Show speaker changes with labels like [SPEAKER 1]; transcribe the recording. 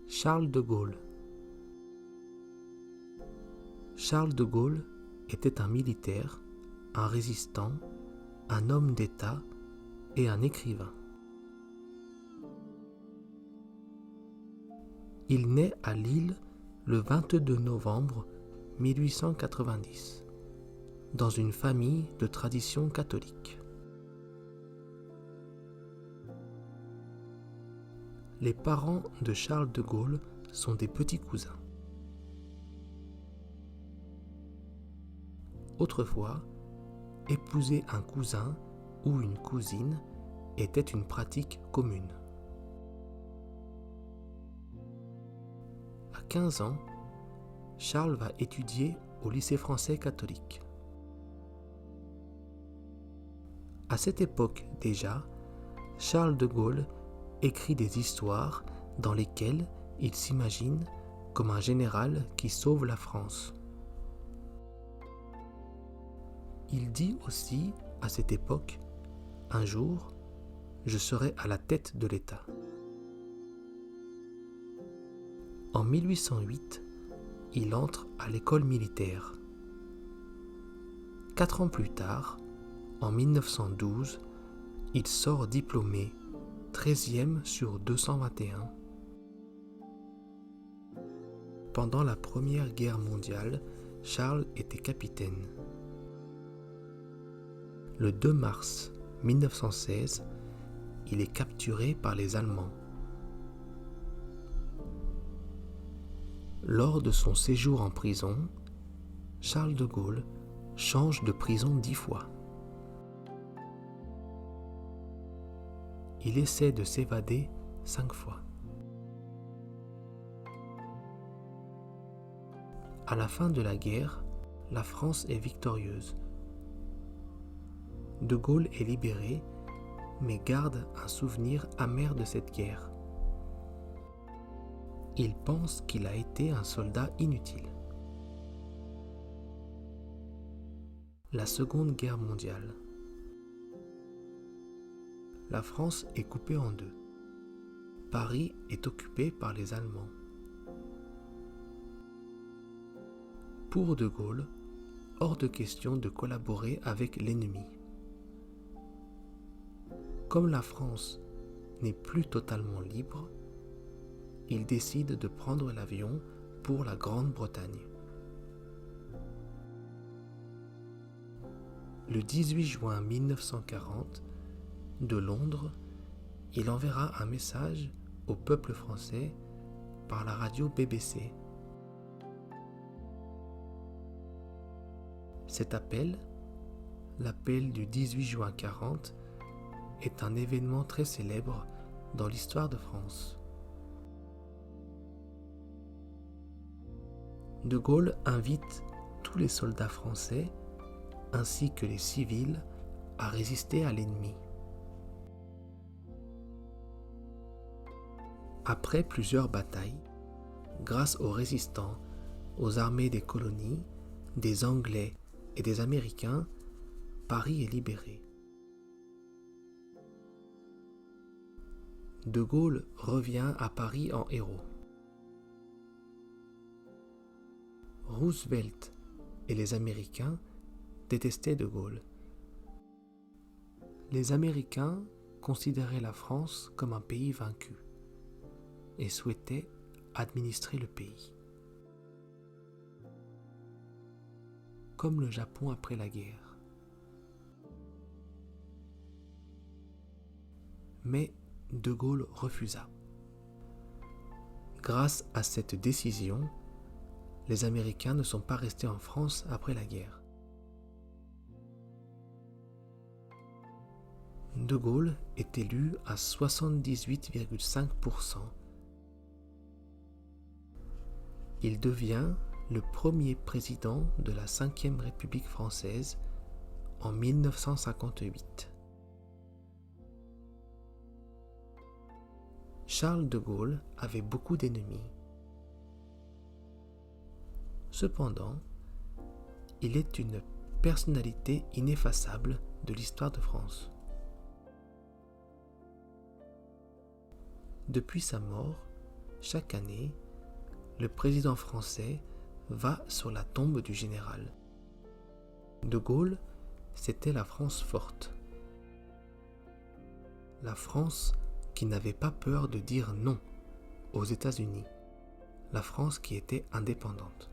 [SPEAKER 1] Charles de Gaulle. Charles de Gaulle était un militaire, un résistant, un homme d'État et un écrivain. Il naît à Lille le 22 novembre 1890, dans une famille de tradition catholique. Les parents de Charles de Gaulle sont des petits cousins. Autrefois, épouser un cousin ou une cousine était une pratique commune. À 15 ans, Charles va étudier au lycée français catholique. À cette époque déjà, Charles de Gaulle écrit des histoires dans lesquelles il s'imagine comme un général qui sauve la France. Il dit aussi à cette époque, un jour, je serai à la tête de l'État. En 1808, il entre à l'école militaire. 4 ans plus tard, en 1912, il sort diplômé, 13e sur 221. Pendant la Première Guerre mondiale, Charles était capitaine. Le 2 mars 1916, il est capturé par les Allemands. Lors de son séjour en prison, Charles de Gaulle change de prison 10 fois. Il essaie de s'évader 5 fois. À la fin de la guerre, la France est victorieuse. De Gaulle est libéré, mais garde un souvenir amer de cette guerre. Il pense qu'il a été un soldat inutile. La Seconde Guerre mondiale. La France est coupée en deux. Paris est occupé par les Allemands. Pour De Gaulle, hors de question de collaborer avec l'ennemi. Comme la France n'est plus totalement libre, il décide de prendre l'avion pour la Grande-Bretagne. Le 18 juin 1940, de Londres, il enverra un message au peuple français par la radio BBC. Cet appel, l'appel du 18 juin 40, est un événement très célèbre dans l'histoire de France. De Gaulle invite tous les soldats français ainsi que les civils à résister à l'ennemi. Après plusieurs batailles, grâce aux résistants, aux armées des colonies, des Anglais et des Américains, Paris est libéré. De Gaulle revient à Paris en héros. Roosevelt et les Américains détestaient De Gaulle. Les Américains considéraient la France comme un pays vaincu et souhaitaient administrer le pays. Comme le Japon après la guerre. Mais De Gaulle refusa. Grâce à cette décision, les Américains ne sont pas restés en France après la guerre. De Gaulle est élu à 78,5%. Il devient le premier président de la Ve République française en 1958. Charles de Gaulle avait beaucoup d'ennemis. Cependant, il est une personnalité ineffaçable de l'histoire de France. Depuis sa mort, chaque année, le président français va sur la tombe du général. De Gaulle, c'était la France forte. La France qui n'avait pas peur de dire non aux États-Unis. La France qui était indépendante.